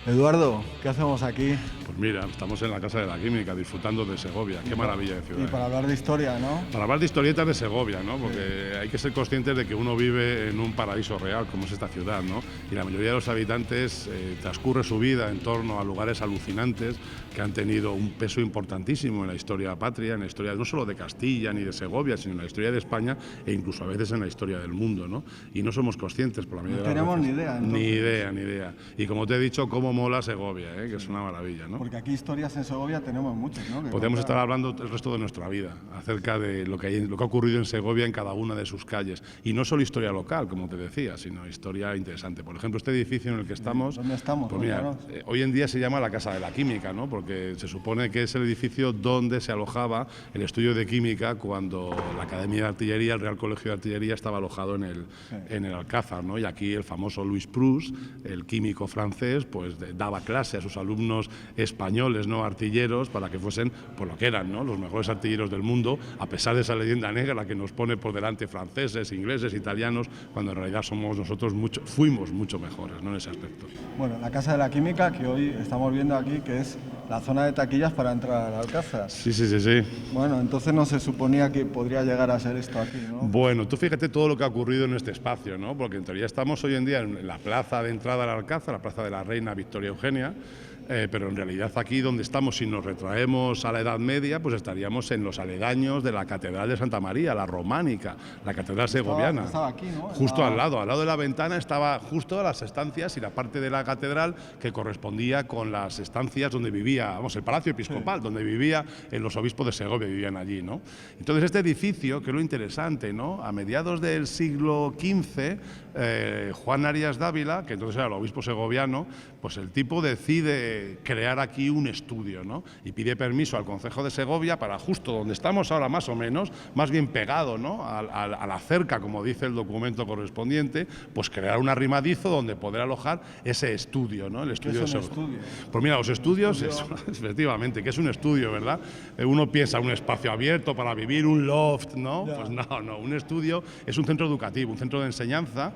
Eduardo, ¿qué hacemos aquí? Pues mira, estamos en la Casa de la Química, disfrutando de Segovia. Qué maravilla de ciudad. Y para hablar de historia, ¿no? Para hablar de historietas de Segovia, ¿no? Porque hay que ser conscientes de que uno vive en un paraíso real, como es esta ciudad, ¿no? Y la mayoría de los habitantes transcurre su vida en torno a lugares alucinantes que han tenido un peso importantísimo en la historia patria, en la historia no solo de Castilla ni de Segovia, sino en la historia de España e incluso a veces en la historia del mundo, ¿no? Y no somos conscientes por la mayoría de las veces. No tenemos ni idea, entonces. Ni idea. Y como te he dicho, cómo mola Segovia, que es una maravilla, ¿no? Porque aquí historias en Segovia tenemos muchas, ¿no? Podemos estar hablando el resto de nuestra vida acerca de lo que ha ocurrido en Segovia en cada una de sus calles. Y no solo historia local, como te decía, sino historia interesante. Por ejemplo, este edificio en el que estamos... ¿Dónde estamos? Pues mira, hoy en día se llama la Casa de la Química, ¿no? Porque se supone que es el edificio donde se alojaba el estudio de química cuando la Academia de Artillería, el Real Colegio de Artillería, estaba alojado en el Alcázar, ¿no? Y aquí el famoso Louis Proust, el químico francés, pues daba clase a sus alumnos españoles, ¿no? Artilleros, para que fuesen por lo que eran, ¿no? Los mejores artilleros del mundo, a pesar de esa leyenda negra que nos pone por delante franceses, ingleses, italianos, cuando en realidad fuimos mucho mejores, ¿no? En ese aspecto. Bueno, la Casa de la Química, que hoy estamos viendo aquí, que es la zona de taquillas para entrar al Alcázar. Sí. Bueno, entonces no se suponía que podría llegar a ser esto aquí, ¿no? Bueno, tú fíjate todo lo que ha ocurrido en este espacio, ¿no? Porque en teoría estamos hoy en día en la plaza de entrada al Alcázar, la plaza de la Reina Victoria Eugenia, pero en realidad aquí donde estamos, si nos retraemos a la Edad Media, pues estaríamos en los aledaños de la Catedral de Santa María, la románica, la Catedral segoviana. Estaba aquí, ¿no? Justo al lado de la ventana estaba justo las estancias y la parte de la catedral que correspondía con las estancias donde vivía, vamos, el Palacio Episcopal, donde vivían los obispos de Segovia, vivían allí, ¿no? Entonces este edificio, que es lo interesante, ¿no? A mediados del siglo XV, Juan Arias Dávila, que entonces era el obispo segoviano, pues el tipo decide crear aquí un estudio, ¿no? Y pide permiso al Concejo de Segovia para justo donde estamos ahora más o menos, más bien pegado, ¿no? a la cerca, como dice el documento correspondiente, pues crear un arrimadizo donde poder alojar ese estudio, ¿no? El estudio de Segovia. Pues mira, los estudios, efectivamente, que es un estudio, ¿verdad? Uno piensa un espacio abierto para vivir, un loft, ¿no? Pues no, un estudio es un centro educativo, un centro de enseñanza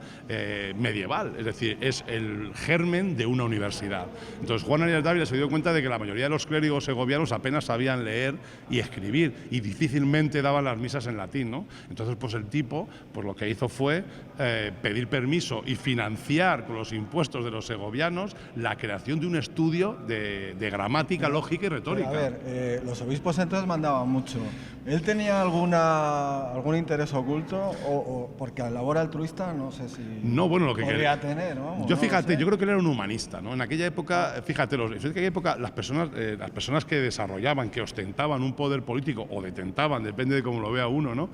medieval, es decir, es el germen de una universidad. Entonces Juan Arias Dávila se dio cuenta de que la mayoría de los clérigos segovianos apenas sabían leer y escribir y difícilmente daban las misas en latín, ¿no? Entonces pues el tipo pues lo que hizo fue pedir permiso y financiar con los impuestos de los segovianos la creación de un estudio de gramática, lógica y retórica. Pero a ver, los obispos entonces mandaban mucho. ¿Él tenía algún interés oculto o porque a labor altruista no sé si lo que podría tener, ¿no? Yo fíjate, yo creo que él era un humanista, ¿no? En aquella época, fíjate, en aquella época las personas que desarrollaban, que ostentaban un poder político o detentaban, depende de cómo lo vea uno, ¿no?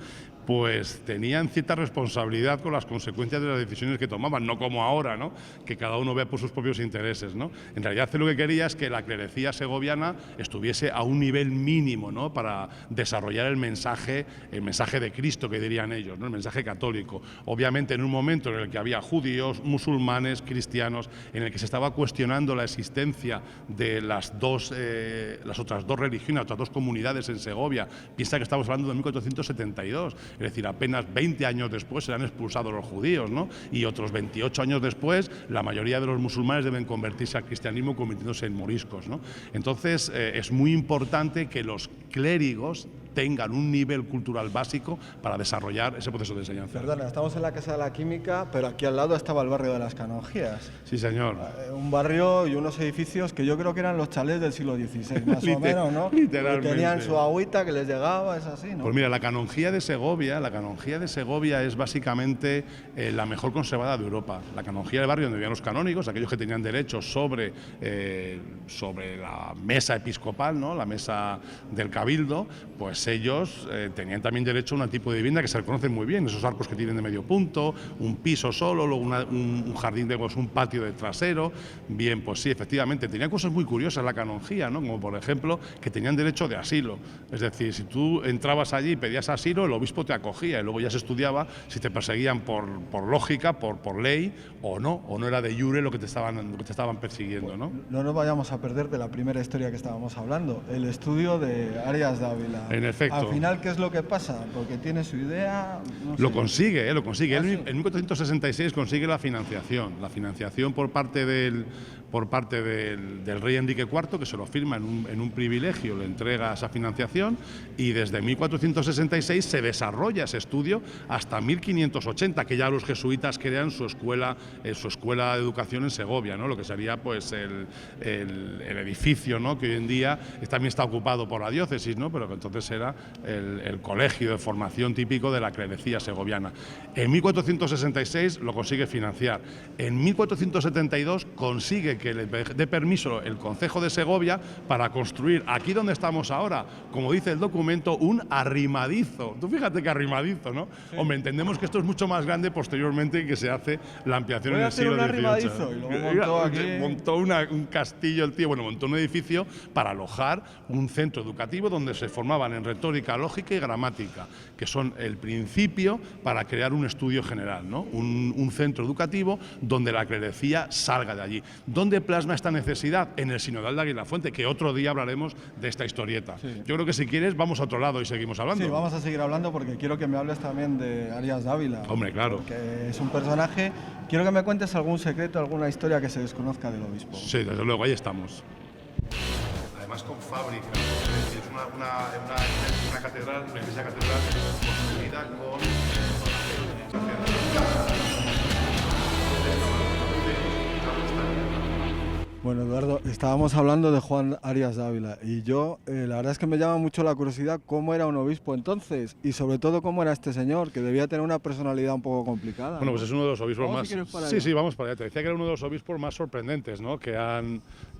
Pues tenían cierta responsabilidad con las consecuencias de las decisiones que tomaban, no como ahora, ¿no? Que cada uno vea por sus propios intereses, ¿no? En realidad lo que quería es que la clerecía segoviana estuviese a un nivel mínimo, ¿no? Para desarrollar el mensaje de Cristo, que dirían ellos, ¿no? El mensaje católico. Obviamente en un momento en el que había judíos, musulmanes, cristianos, en el que se estaba cuestionando la existencia de las otras dos religiones, otras dos comunidades en Segovia. Piensa que estamos hablando de 1472. Es decir, apenas 20 años después serán expulsados los judíos, ¿no? Y otros 28 años después, la mayoría de los musulmanes deben convertirse al cristianismo convirtiéndose en moriscos, ¿no? Entonces, es muy importante que los clérigos tengan un nivel cultural básico para desarrollar ese proceso de enseñanza. Perdona, estamos en la Casa de la Química, pero aquí al lado estaba el barrio de las Canonjías. Sí, señor. Un barrio y unos edificios que yo creo que eran los chalés del siglo XVI, más o menos, ¿no? Literalmente. Y tenían su agüita que les llegaba, es así, ¿no? Pues mira, la canonjía de Segovia es básicamente la mejor conservada de Europa. La canonjía del barrio donde vivían los canónigos, aquellos que tenían derechos sobre la mesa episcopal, ¿no? La mesa del cabildo, pues ellos tenían también derecho a un tipo de vivienda que se reconocen muy bien, esos arcos que tienen de medio punto, un piso solo, luego un jardín un patio de trasero. Bien, pues sí, efectivamente, tenían cosas muy curiosas la canonjía, ¿no? Como por ejemplo que tenían derecho de asilo, es decir, si tú entrabas allí y pedías asilo, el obispo te acogía y luego ya se estudiaba si te perseguían por lógica, por ley o no era de jure lo que te estaban persiguiendo, ¿no? No nos vayamos a perder de la primera historia que estábamos hablando, el estudio de Arias Dávila. En efecto. Al final, ¿qué es lo que pasa? Porque tiene su idea... No sé. Lo consigue. ¿Ah, sí? En 1466 consigue la financiación por parte del por parte del rey Enrique IV, que se lo firma en un privilegio, le entrega esa financiación, y desde 1466 se desarrolla ese estudio hasta 1580, que ya los jesuitas crean su escuela de educación en Segovia, ¿no? Lo que sería pues el edificio, ¿no? Que hoy en día también está ocupado por la diócesis, ¿no? Pero que entonces era el colegio de formación típico de la clerecía segoviana. En 1466 lo consigue financiar. En 1472 consigue que le dé permiso el Concejo de Segovia para construir aquí donde estamos ahora, como dice el documento, un arrimadizo. Tú fíjate que arrimadizo, ¿no? Sí. Hombre, entendemos que esto es mucho más grande posteriormente y que se hace la ampliación en el siglo XVIII. Montó un castillo el tío, bueno, montó un edificio para alojar un centro educativo donde se formaban en retórica, lógica y gramática, que son el principio para crear un estudio general, ¿no? Un centro educativo donde la clerecía salga de allí. ¿Dónde plasma esta necesidad? En el Sinodal de Aguilafuente, que otro día hablaremos de esta historieta. Sí. Yo creo que si quieres vamos a otro lado y seguimos hablando. Sí, vamos a seguir hablando porque quiero que me hables también de Arias Dávila. Hombre, claro. Que es un personaje. Quiero que me cuentes algún secreto, alguna historia que se desconozca del obispo. Sí, desde luego, ahí estamos. Además con fábrica, es una catedral, una iglesia catedral construida con Bueno, Eduardo, estábamos hablando de Juan Arias Dávila y yo, la verdad es que me llama mucho la curiosidad cómo era un obispo entonces y sobre todo cómo era este señor, que debía tener una personalidad un poco complicada. Bueno, pues es uno de los obispos más... Sí, vamos para allá. Te decía que era uno de los obispos más sorprendentes, ¿no? que ha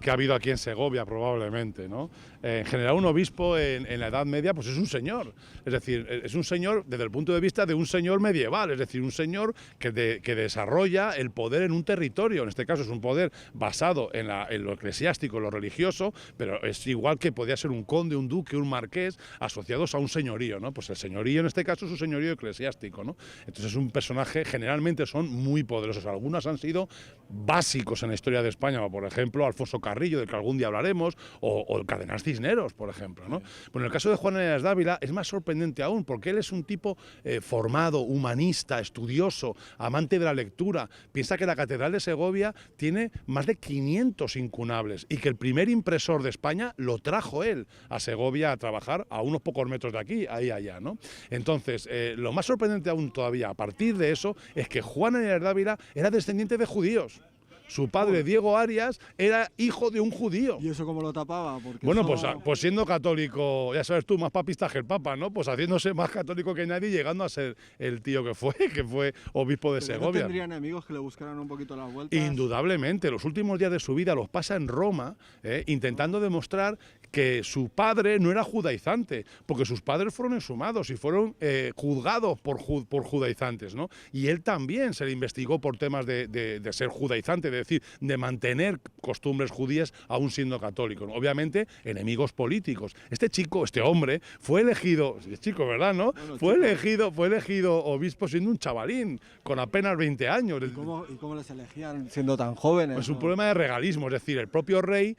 habido aquí en Segovia probablemente, ¿no? En general un obispo en la Edad Media pues es un señor, es decir, es un señor desde el punto de vista de un señor medieval, es decir, un señor que desarrolla el poder en un territorio, en este caso es un poder basado en lo eclesiástico, en lo religioso, pero es igual que podía ser un conde, un duque, un marqués, asociados a un señorío, ¿no? Pues el señorío en este caso es un señorío eclesiástico, ¿no? Entonces es un personaje, generalmente son muy poderosos, algunos han sido básicos en la historia de España, como por ejemplo Alfonso Carrillo, del que algún día hablaremos, o el cardenal Cisneros, por ejemplo, ¿no? Bueno, en el caso de Juan Arias Dávila es más sorprendente aún, porque él es un tipo formado, humanista, estudioso, amante de la lectura. Piensa que la Catedral de Segovia tiene más de 500 incunables y que el primer impresor de España lo trajo él a Segovia a trabajar a unos pocos metros de aquí, ahí allá, ¿no? Entonces, lo más sorprendente aún todavía a partir de eso es que Juan Arias Dávila era descendiente de judíos. Su padre, Diego Arias, era hijo de un judío. ¿Y eso cómo lo tapaba? Porque bueno, eso... pues siendo católico, ya sabes tú, más papista que el Papa, ¿no? Pues haciéndose más católico que nadie, llegando a ser el tío que fue obispo de Segovia. ¿No tendría enemigos que le buscaran un poquito las vueltas? Indudablemente, los últimos días de su vida los pasa en Roma, intentando demostrar que su padre no era judaizante, porque sus padres fueron exhumados y fueron juzgados por judaizantes, ¿no? Y él también se le investigó por temas de ser judaizante, es decir, de mantener costumbres judías aún siendo católico, ¿no? Obviamente, enemigos políticos. Este hombre, fue elegido, es chico, ¿verdad, no? Bueno, fue elegido obispo siendo un chavalín, con apenas 20 años. ¿Y cómo les elegían siendo tan jóvenes? Pues un problema de regalismo, es decir, el propio rey,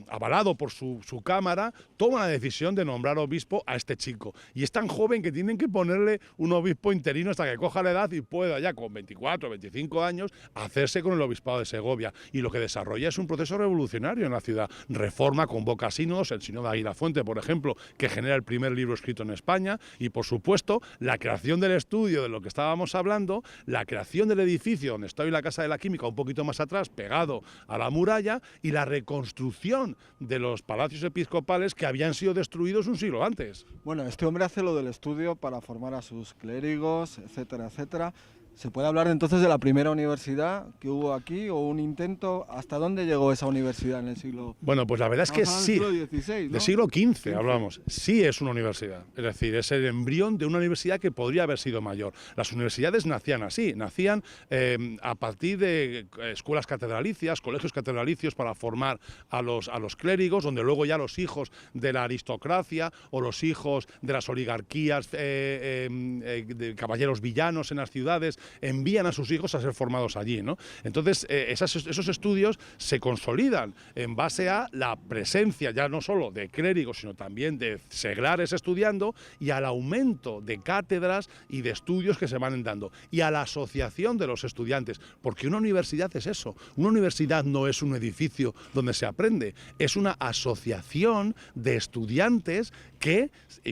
avalado por su cámara, toma la decisión de nombrar obispo a este chico. Y es tan joven que tienen que ponerle un obispo interino hasta que coja la edad y pueda ya con 24 o 25 años hacerse con el obispado de Segovia. Y lo que desarrolla es un proceso revolucionario en la ciudad. Reforma, convoca sínodos, el sínodo de Aguilafuente, por ejemplo, que genera el primer libro escrito en España, y por supuesto la creación del estudio de lo que estábamos hablando, la creación del edificio donde está hoy la Casa de la Química, un poquito más atrás, pegado a la muralla, y la reconstrucción de los palacios episcopales que habían sido destruidos un siglo antes. Bueno, este hombre hace lo del estudio para formar a sus clérigos, etcétera, etcétera. ¿Se puede hablar entonces de la primera universidad que hubo aquí o un intento? ¿Hasta dónde llegó esa universidad en el siglo? Bueno, pues la verdad es que sí. Siglo XVI, ¿no? Del siglo XV hablamos. Sí es una universidad. Es decir, es el embrión de una universidad que podría haber sido mayor. Las universidades nacían así, nacían a partir de escuelas catedralicias, colegios catedralicios para formar a los clérigos, donde luego ya los hijos de la aristocracia o los hijos de las oligarquías de caballeros villanos en las ciudades envían a sus hijos a ser formados allí, ¿no? Entonces, esos estudios se consolidan en base a la presencia ya no solo de clérigos, sino también de seglares estudiando, y al aumento de cátedras y de estudios que se van dando, y a la asociación de los estudiantes, porque una universidad es eso. Una universidad no es un edificio donde se aprende, es una asociación de estudiantes que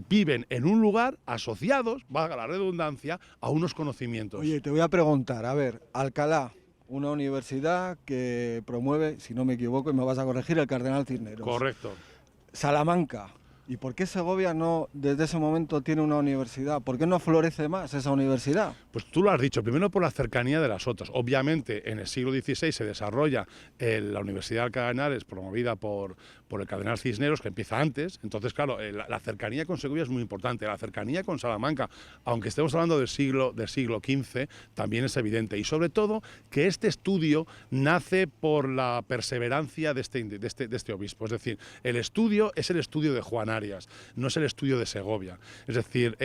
viven en un lugar asociados, valga la redundancia, a unos conocimientos. Oye, te voy a preguntar, a ver, Alcalá, una universidad que promueve, si no me equivoco, y me vas a corregir, el Cardenal Cisneros. Correcto. Salamanca. ¿Y por qué Segovia no, desde ese momento, tiene una universidad? ¿Por qué no florece más esa universidad? Pues tú lo has dicho, primero por la cercanía de las otras. Obviamente, en el siglo XVI se desarrolla la Universidad de Alcalá de Henares, promovida por el Cardenal Cisneros, que empieza antes. Entonces, claro, la cercanía con Segovia es muy importante. La cercanía con Salamanca, aunque estemos hablando del siglo XV, también es evidente. Y sobre todo, que este estudio nace por la perseverancia de este obispo. Es decir, el estudio es el estudio de Juan Arias, no es el estudio de Segovia. Es decir,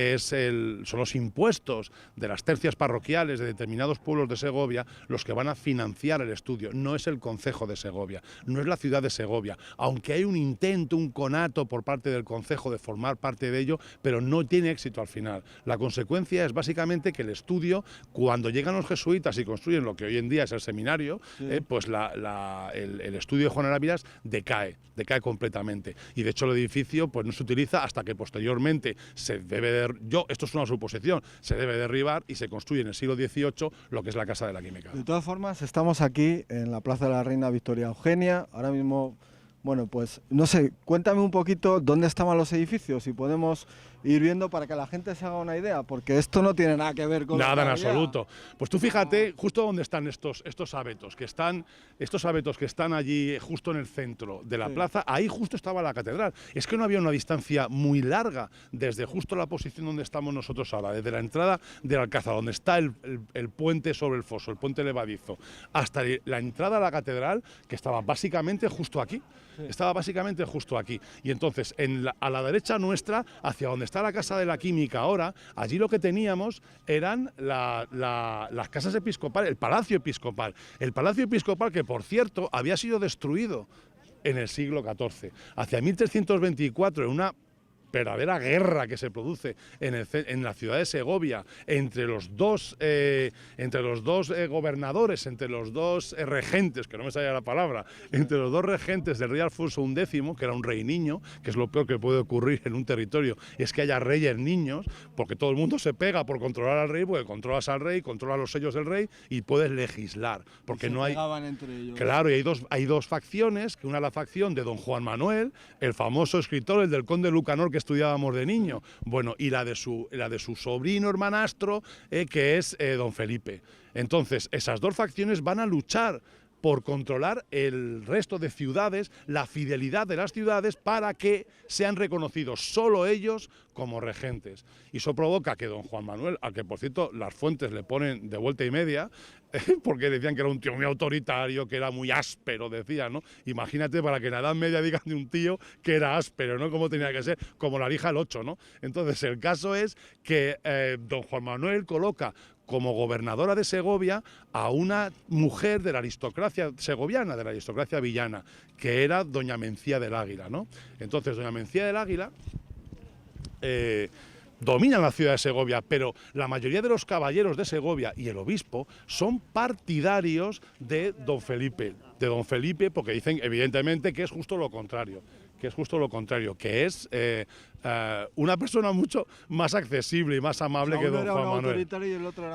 son los impuestos de las tercias parroquiales de determinados pueblos de Segovia los que van a financiar el estudio. No es el concejo de Segovia, no es la ciudad de Segovia, aunque hay un intento, un conato por parte del concejo de formar parte de ello, pero no tiene éxito al final. La consecuencia es básicamente que el estudio, cuando llegan los jesuitas y construyen lo que hoy en día es el seminario, sí, pues el estudio de Juan Arias decae completamente. Y de hecho el edificio pues no se utiliza hasta que posteriormente se debe esto es una suposición, se debe derribar y se construye en el siglo XVIII lo que es la Casa de la Química. De todas formas, estamos aquí en la Plaza de la Reina Victoria Eugenia, ahora mismo. Bueno, pues no sé, cuéntame un poquito dónde estaban los edificios, si podemos ir viendo para que la gente se haga una idea, porque esto no tiene nada que ver con... Nada en absoluto. Pues tú fíjate justo dónde están estos abetos, estos abetos que están allí justo en el centro de la plaza, ahí justo estaba la catedral. Es que no había una distancia muy larga desde justo la posición donde estamos nosotros ahora, desde la entrada del Alcázar, donde está el puente sobre el foso, el puente levadizo, hasta la entrada a la catedral, que estaba básicamente justo aquí. Estaba básicamente justo aquí. Y entonces, a la derecha nuestra, hacia donde está la Casa de la Química ahora, allí lo que teníamos eran las casas episcopales, el Palacio Episcopal. El Palacio Episcopal que, por cierto, había sido destruido en el siglo XIV. Hacia 1324, en una verdadera guerra que se produce en la ciudad de Segovia entre los dos gobernadores, entre los dos regentes, que no me sale la palabra, entre los dos regentes del rey Alfonso XI, que era un rey niño, que es lo peor que puede ocurrir en un territorio, es que haya reyes niños, porque todo el mundo se pega por controlar al rey, porque controlas al rey, controlas los sellos del rey y puedes legislar, porque no hay... entre ellos. Claro, y hay dos facciones, que una es la facción de don Juan Manuel, el famoso escritor, el del conde Lucanor que estudiábamos de niño, bueno, y la de su sobrino hermanastro, que es don Felipe. Entonces, esas dos facciones van a luchar por controlar el resto de ciudades, la fidelidad de las ciudades, para que sean reconocidos solo ellos como regentes. Y eso provoca que don Juan Manuel, al que por cierto las fuentes le ponen de vuelta y media, porque decían que era un tío muy autoritario, que era muy áspero, decían, ¿no? Imagínate, para que en la Edad Media digan de un tío que era áspero, ¿no? Como tenía que ser, como la lija el 8, ¿no? Entonces el caso es que don Juan Manuel coloca como gobernadora de Segovia a una mujer de la aristocracia segoviana, de la aristocracia villana, que era doña Mencía del Águila, ¿no? Entonces doña Mencía del Águila domina la ciudad de Segovia, pero la mayoría de los caballeros de Segovia y el obispo son partidarios de don Felipe, porque dicen evidentemente que es justo lo contrario, que es una persona mucho más accesible y más amable que don Juan Manuel.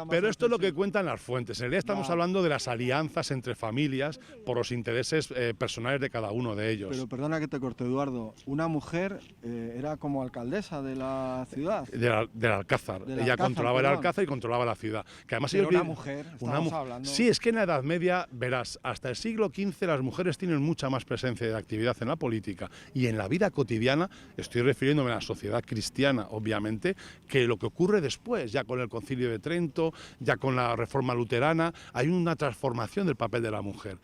Pero esto es lo que cuentan las fuentes. En realidad estamos hablando de las alianzas entre familias por los intereses personales de cada uno de ellos. Pero perdona que te corte, Eduardo, una mujer era como alcaldesa de la ciudad. Del Alcázar. Ella controlaba el Alcázar y controlaba la ciudad. Que además pero una mujer, estamos hablando... Sí, es que en la Edad Media, verás, hasta el siglo XV las mujeres tienen mucha más presencia de actividad en la política y en la vida cotidiana, estoy refiriéndome a la sociedad cristiana, obviamente, que lo que ocurre después, ya con el Concilio de Trento, ya con la Reforma Luterana, hay una transformación del papel de la mujer.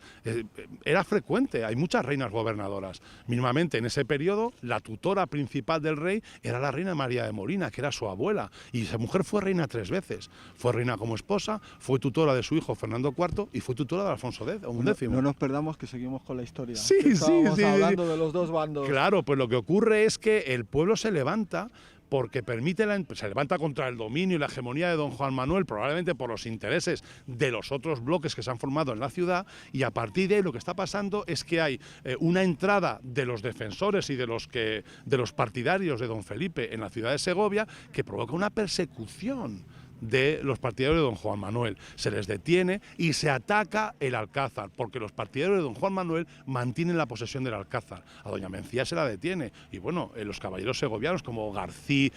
Era frecuente, hay muchas reinas gobernadoras. Mínimamente en ese periodo, la tutora principal del rey era la reina María de Molina, que era su abuela, y esa mujer fue reina 3 veces. Fue reina como esposa, fue tutora de su hijo Fernando IV y fue tutora de Alfonso X. No nos perdamos, que seguimos con la historia. Sí, Estábamos hablando de los dos bandos. Claro, pues lo que ocurre es que el pueblo se levanta porque se levanta contra el dominio y la hegemonía de don Juan Manuel, probablemente por los intereses de los otros bloques que se han formado en la ciudad, y a partir de ahí lo que está pasando es que hay una entrada de los defensores y de los partidarios de don Felipe en la ciudad de Segovia que provoca una persecución de los partidarios de don Juan Manuel. Se les detiene y se ataca el Alcázar, porque los partidarios de don Juan Manuel mantienen la posesión del Alcázar. A doña Mencía se la detiene, y bueno, los caballeros segovianos como García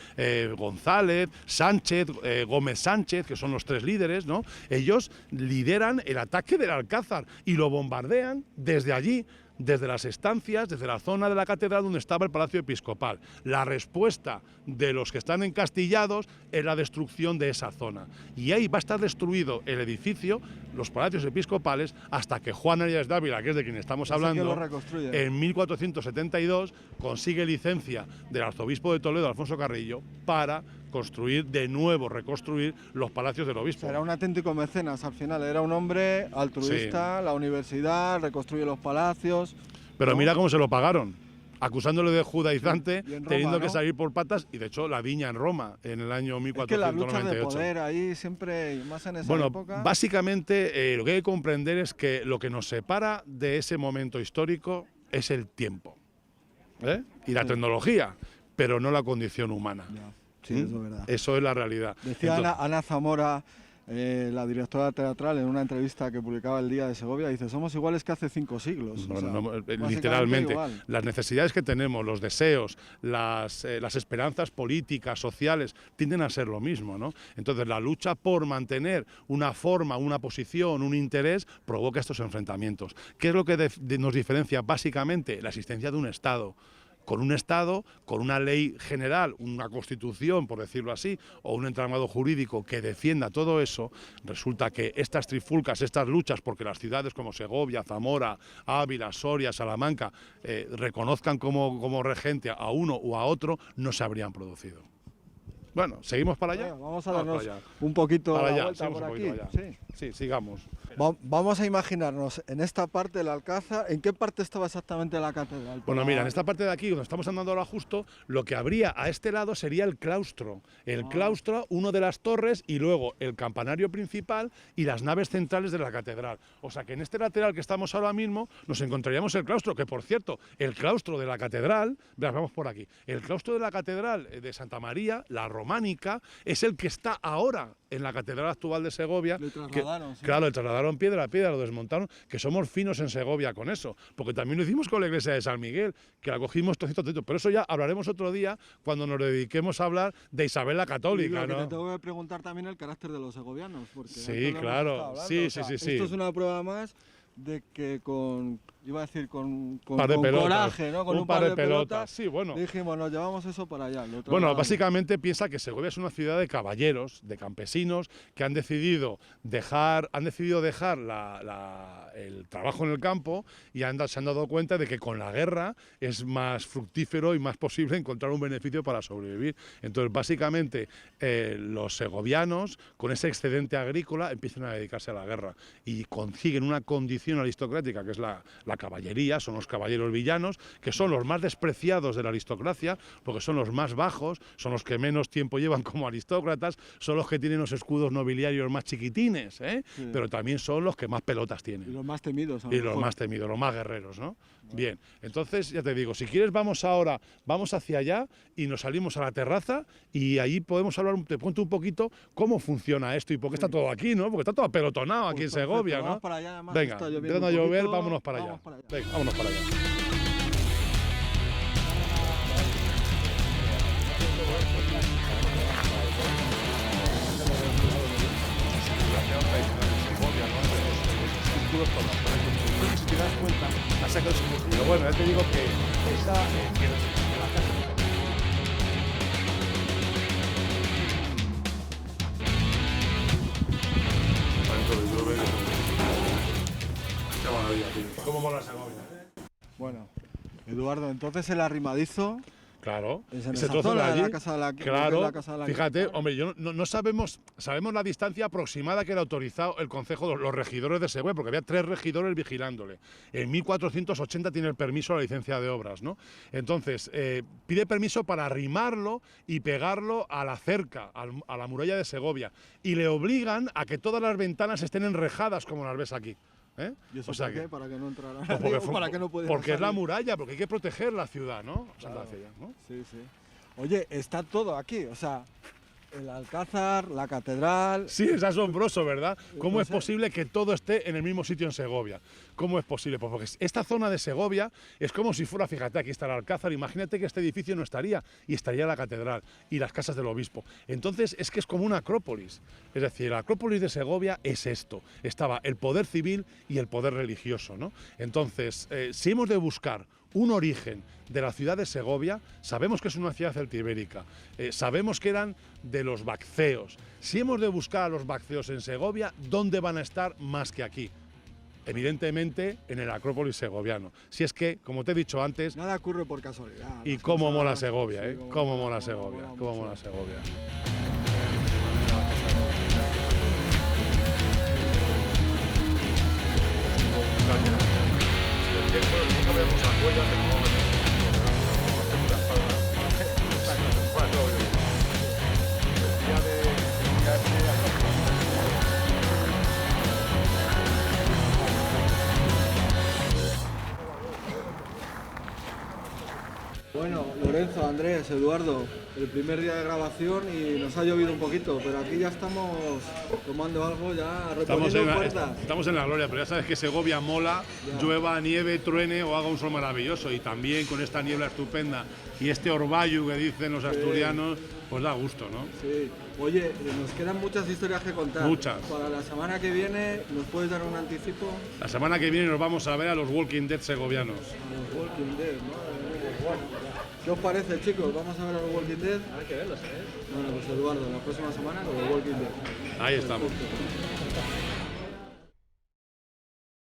González, Sánchez, Gómez Sánchez, que son los 3 líderes, ¿no? Ellos lideran el ataque del Alcázar y lo bombardean desde allí, desde las estancias, desde la zona de la catedral donde estaba el Palacio Episcopal. La respuesta de los que están encastillados es la destrucción de esa zona. Y ahí va a estar destruido el edificio, los palacios episcopales, hasta que Juan Arias Dávila, que es de quien estamos hablando, en 1472 consigue licencia del arzobispo de Toledo, Alfonso Carrillo, para construir de nuevo, reconstruir los palacios del obispo. Era un auténtico mecenas al final, era un hombre altruista, sí. La universidad, reconstruye los palacios. Pero ¿no? Mira cómo se lo pagaron, acusándole de judaizante, sí, Roma, teniendo que salir por patas, y de hecho la viña en Roma en el año 1498. Es que la lucha de poder ahí siempre, más en esa época. Bueno, básicamente lo que hay que comprender es que lo que nos separa de ese momento histórico es el tiempo, y la tecnología, pero no la condición humana. Ya. Sí, eso es verdad. Eso es la realidad. Decía Ana Zamora, la directora teatral, en una entrevista que publicaba El Día de Segovia, dice: somos iguales que hace 5 siglos. Literalmente. Las necesidades que tenemos, los deseos, las esperanzas políticas, sociales, tienden a ser lo mismo, ¿no? Entonces la lucha por mantener una forma, una posición, un interés, provoca estos enfrentamientos. ¿Qué es lo que nos diferencia? Básicamente la existencia de un Estado. Con un Estado, con una ley general, una constitución, por decirlo así, o un entramado jurídico que defienda todo eso, resulta que estas trifulcas, estas luchas, porque las ciudades como Segovia, Zamora, Ávila, Soria, Salamanca, reconozcan como regente a uno o a otro, no se habrían producido. Bueno, ¿seguimos para allá? Vamos a darnos un poquito para allá, vuelta por aquí. Sí, sigamos. Vamos a imaginarnos en esta parte del Alcázar. ¿En qué parte estaba exactamente la catedral? Bueno, mira, en esta parte de aquí, donde estamos andando ahora justo, lo que habría a este lado sería el claustro. El claustro, uno de las torres, y luego el campanario principal y las naves centrales de la catedral. O sea que en este lateral que estamos ahora mismo nos encontraríamos el claustro, que por cierto, el claustro de la catedral, vamos por aquí, el claustro de la catedral de Santa María, la románica, es el que está ahora en la catedral actual de Segovia. Le trasladaron, sí. Claro, le trasladaron piedra a piedra, lo desmontaron, que somos finos en Segovia con eso, porque también lo hicimos con la iglesia de San Miguel, que la cogimos trocito, pero eso ya hablaremos otro día cuando nos dediquemos a hablar de Isabel la Católica, ¿no? Que te tengo que preguntar también el carácter de los segovianos, porque sí, claro, sí. Esto es una prueba más de que con pelotas, coraje, ¿no? Con un par de pelotas, sí, bueno. Dijimos, nos llevamos eso para allá. Bueno, básicamente piensa que Segovia es una ciudad de caballeros, de campesinos, que han decidido dejar el trabajo en el campo y se han dado cuenta de que con la guerra es más fructífero y más posible encontrar un beneficio para sobrevivir. Entonces, básicamente, los segovianos, con ese excedente agrícola, empiezan a dedicarse a la guerra y consiguen una condición aristocrática, que es la caballería, son los caballeros villanos, que son los más despreciados de la aristocracia, porque son los más bajos, son los que menos tiempo llevan como aristócratas, son los que tienen los escudos nobiliarios más chiquitines, sí. Pero también son los que más pelotas tienen. Y los más temidos. Y los más temidos, los más guerreros, ¿no? Bien, entonces ya te digo, si quieres vamos hacia allá y nos salimos a la terraza y ahí podemos hablar, te cuento un poquito cómo funciona esto y por qué está todo aquí, ¿no? Porque está todo apelotonado aquí en Segovia, ¿no? Vamos para allá, además. Venga, empiezan a llover, vámonos para allá. Venga, vámonos para allá. Si te das cuenta, ha sacado su... Pero bueno, ya te digo que esa... ¿no? Eduardo, entonces el arrimadizo Claro, es en ese esa trozo de zona de allí. la casa de la Claro, la casa de la fíjate, hombre, no sabemos la distancia aproximada que era autorizado el concejo, los regidores de Segovia, porque había 3 regidores vigilándole. En 1480 tiene el permiso a la licencia de obras, ¿no? Entonces, pide permiso para arrimarlo y pegarlo a la cerca, a la muralla de Segovia, y le obligan a que todas las ventanas estén enrejadas, como las ves aquí. ¿Eh? ¿Y eso o sea para qué? que, ¿Para que no entrara pues nadie? ¿O para que no pudiera porque es la salir? muralla, porque hay que proteger la ciudad, ¿no? Claro. Santa Cecilia, ¿no? Sí, sí. Oye, está todo aquí, o sea, el Alcázar, la catedral. Sí, es asombroso, ¿verdad? ¿Cómo No es sé. posible que todo esté en el mismo sitio en Segovia? ¿Cómo es posible? Pues porque esta zona de Segovia es como si fuera, fíjate, aquí está el Alcázar, imagínate que este edificio no estaría, y estaría la catedral y las casas del obispo. Entonces es que es como una acrópolis. Es decir, la acrópolis de Segovia es esto. Estaba el poder civil y el poder religioso, ¿no? Entonces, si hemos de buscar un origen de la ciudad de Segovia, sabemos que es una ciudad celtibérica, sabemos que eran de los bacceos. Si hemos de buscar a los bacceos en Segovia, ¿dónde van a estar más que aquí? Evidentemente en el Acrópolis segoviano. Si es que, como te he dicho antes, Nada ocurre por casualidad. y Las cómo cosas- mola Segovia, sí, ¿eh? cómo Cómo mola, mola cómo Segovia, mola cómo mucho. mola Segovia. Bueno, Lorenzo, Andrés, Eduardo, el primer día de grabación y nos ha llovido un poquito, pero aquí ya estamos tomando algo, ya reponiendo fuerzas. Estamos en la gloria, pero ya sabes que Segovia mola, llueva, nieve, truene o haga un sol maravilloso. Y también con esta niebla estupenda y este orvallo que dicen los asturianos, pues da gusto, ¿no? Sí. Oye, nos quedan muchas historias que contar. Muchas. Para la semana que viene, ¿nos puedes dar un anticipo? La semana que viene nos vamos a ver a los Walking Dead segovianos. A los Walking Dead, madre mía. Bueno, ¿qué os parece, chicos? ¿Vamos a ver a los Walking Dead? Hay que verlos, ¿eh? Bueno, pues Eduardo, la próxima semana con los Walking Dead. Ahí estamos. Perfecto.